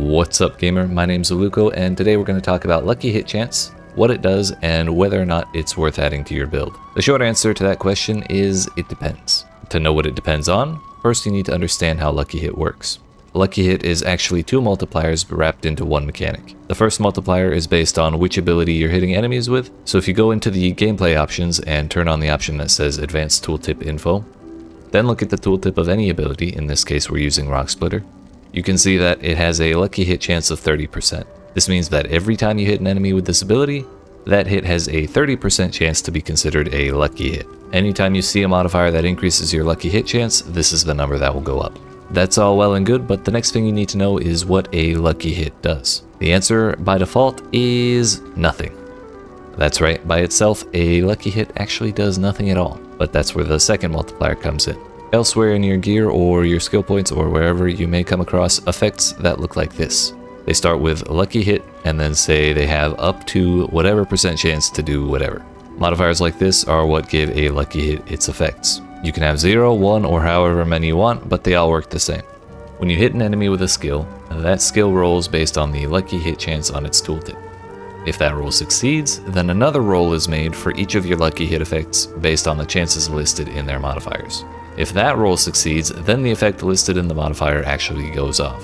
What's up, gamer? My name's Aluko, and today we're going to talk about lucky hit chance, what it does, and whether or not it's worth adding to your build. The short answer to that question is it depends. To know what it depends on, first you need to understand how lucky hit works. Lucky hit is actually two multipliers wrapped into one mechanic. The first multiplier is based on which ability you're hitting enemies with, so if you go into the gameplay options and turn on the option that says Advanced Tooltip Info, then look at the tooltip of any ability, in this case we're using Rock Splitter, you can see that it has a lucky hit chance of 30%. This means that every time you hit an enemy with this ability, that hit has a 30% chance to be considered a lucky hit. Anytime you see a modifier that increases your lucky hit chance, this is the number that will go up. That's all well and good, but the next thing you need to know is what a lucky hit does. The answer by default is nothing. That's right, by itself, a lucky hit actually does nothing at all, but that's where the second multiplier comes in. Elsewhere in your gear or your skill points or wherever you may come across effects that look like this. They start with lucky hit and then say they have up to whatever percent chance to do whatever. Modifiers like this are what give a lucky hit its effects. You can have 0, 1, or however many you want, but they all work the same. When you hit an enemy with a skill, that skill rolls based on the lucky hit chance on its tooltip. If that roll succeeds, then another roll is made for each of your lucky hit effects based on the chances listed in their modifiers. If that roll succeeds, then the effect listed in the modifier actually goes off.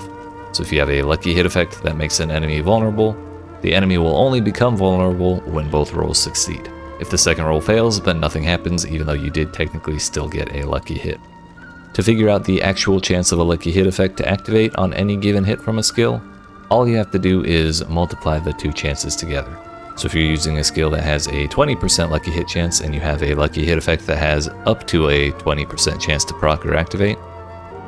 So if you have a lucky hit effect that makes an enemy vulnerable, the enemy will only become vulnerable when both rolls succeed. If the second roll fails, then nothing happens even though you did technically still get a lucky hit. To figure out the actual chance of a lucky hit effect to activate on any given hit from a skill, all you have to do is multiply the two chances together. So if you're using a skill that has a 20% lucky hit chance and you have a lucky hit effect that has up to a 20% chance to proc or activate,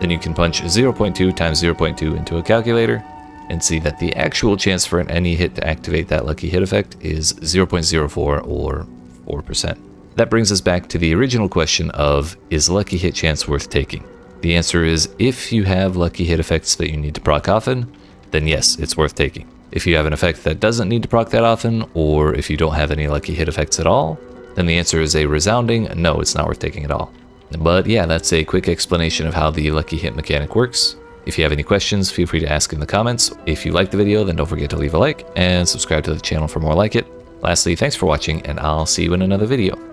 then you can punch 0.2 times 0.2 into a calculator and see that the actual chance for any hit to activate that lucky hit effect is 0.04 or 4%. That brings us back to the original question of, is lucky hit chance worth taking? The answer is, if you have lucky hit effects that you need to proc often, then yes, it's worth taking. If you have an effect that doesn't need to proc that often, or if you don't have any lucky hit effects at all, then the answer is a resounding no, it's not worth taking at all. But yeah, that's a quick explanation of how the lucky hit mechanic works. If you have any questions, feel free to ask in the comments. If you liked the video, then don't forget to leave a like and subscribe to the channel for more like it. Lastly, thanks for watching, and I'll see you in another video.